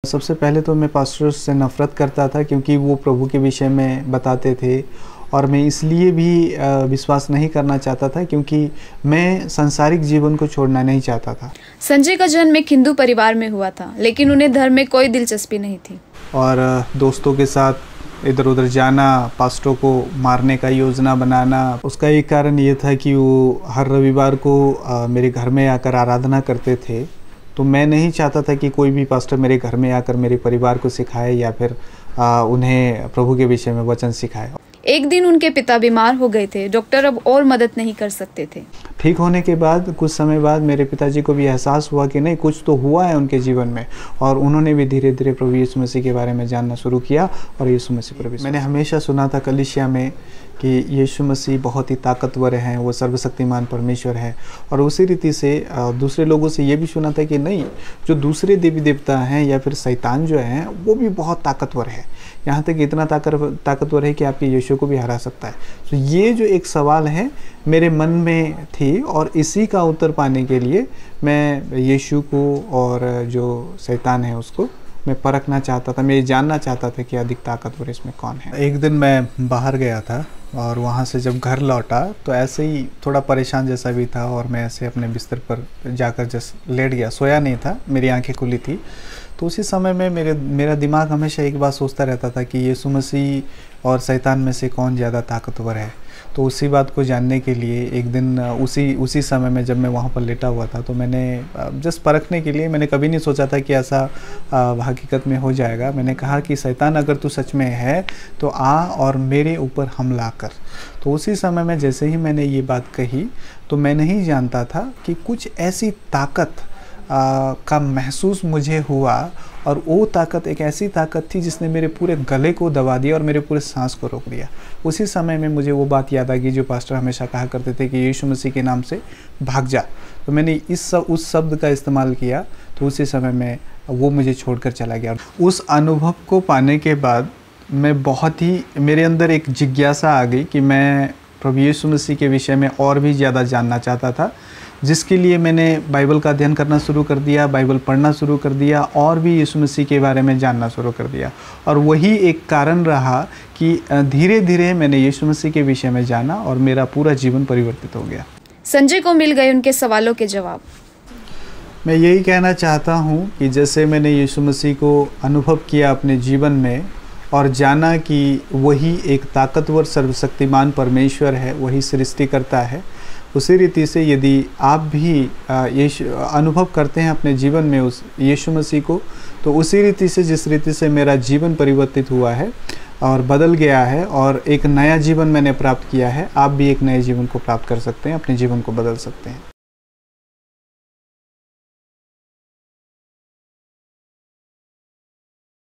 सबसे पहले तो मैं पास्टर्स से नफ़रत करता था क्योंकि वो प्रभु के विषय में बताते थे और मैं इसलिए भी विश्वास नहीं करना चाहता था क्योंकि मैं सांसारिक जीवन को छोड़ना नहीं चाहता था। संजय का जन्म एक हिंदू परिवार में हुआ था, लेकिन उन्हें धर्म में कोई दिलचस्पी नहीं थी और दोस्तों के साथ इधर उधर जाना, पास्टरों को मारने का योजना बनाना, उसका एक कारण ये था कि वो हर रविवार को मेरे घर में आकर आराधना करते थे। तो मैं नहीं चाहता था कि कोई भी पास्टर मेरे घर में आकर मेरे परिवार को सिखाए या फिर उन्हें प्रभु के विषय में वचन सिखाए। एक दिन उनके पिता बीमार हो गए थे। डॉक्टर अब और मदद नहीं कर सकते थे। ठीक होने के बाद कुछ समय बाद मेरे पिताजी को भी एहसास हुआ कि नहीं, कुछ तो हुआ है उनके जीवन में, और उन्होंने भी धीरे धीरे प्रभु यीशु मसीह के बारे में जानना शुरू किया और यीशु मसीह पर भी। मैंने हमेशा सुना था कलीसिया में कि यीशु मसीह बहुत ही ताकतवर हैं, वो सर्वशक्तिमान परमेश्वर है, और उसी रीति से दूसरे लोगों से ये भी सुना था कि नहीं, जो दूसरे देवी देवता हैं या फिर शैतान जो हैं वो भी बहुत ताकतवर है, यहाँ तक इतना ताकतवर है कि आपके यीशु को भी हरा सकता है। तो ये जो एक सवाल है मेरे मन में थी और इसी का उत्तर पाने के लिए मैं यीशु को और जो शैतान है उसको मैं परखना चाहता था। मैं ये जानना चाहता था कि अधिक ताकतवर इसमें कौन है। एक दिन मैं बाहर गया था और वहाँ से जब घर लौटा तो ऐसे ही थोड़ा परेशान जैसा भी था और मैं ऐसे अपने बिस्तर पर जाकर जस्ट लेट गया, सोया नहीं था, मेरी आंखें खुली थी। तो उसी समय में मेरा दिमाग हमेशा एक बात सोचता रहता था कि यीशु मसीह और शैतान में से कौन ज़्यादा ताकतवर है। तो उसी बात को जानने के लिए एक दिन उसी समय में जब मैं वहाँ पर लेटा हुआ था तो मैंने जस्ट परखने के लिए, मैंने कभी नहीं सोचा था कि ऐसा हकीकत में हो जाएगा। मैंने कहा कि शैतान अगर तू सच में है तो आ और मेरे ऊपर हमला कर। तो उसी समय में जैसे ही मैंने ये बात कही तो मैं नहीं जानता था कि कुछ ऐसी ताकत का महसूस मुझे हुआ, और वो ताकत एक ऐसी ताकत थी जिसने मेरे पूरे गले को दबा दिया और मेरे पूरे सांस को रोक दिया। उसी समय में मुझे वो बात याद आ गई जो पास्टर हमेशा कहा करते थे कि यीशु मसीह के नाम से भाग जा। तो मैंने उस शब्द का इस्तेमाल किया, तो उसी समय में वो मुझे छोड़कर चला गया। उस अनुभव को पाने के बाद मैं बहुत ही, मेरे अंदर एक जिज्ञासा आ गई कि मैं प्रभु यीशु मसीह के विषय में और भी ज़्यादा जानना चाहता था, जिसके लिए मैंने बाइबल का अध्ययन करना शुरू कर दिया, बाइबल पढ़ना शुरू कर दिया और भी यीशु मसीह के बारे में जानना शुरू कर दिया। और वही एक कारण रहा कि धीरे धीरे मैंने यीशु मसीह के विषय में जाना और मेरा पूरा जीवन परिवर्तित हो गया। संजय को मिल गए उनके सवालों के जवाब। मैं यही कहना चाहता हूँ कि जैसे मैंने यीशु मसीह को अनुभव किया अपने जीवन में और जाना कि वही एक ताकतवर सर्वशक्तिमान परमेश्वर है, वही सृष्टिकर्ता है, उसी रीति से यदि आप भी अनुभव करते हैं अपने जीवन में उस यीशु मसीह को, तो उसी रीति से, जिस रीति से मेरा जीवन परिवर्तित हुआ है और बदल गया है और एक नया जीवन मैंने प्राप्त किया है, आप भी एक नए जीवन को प्राप्त कर सकते हैं, अपने जीवन को बदल सकते हैं।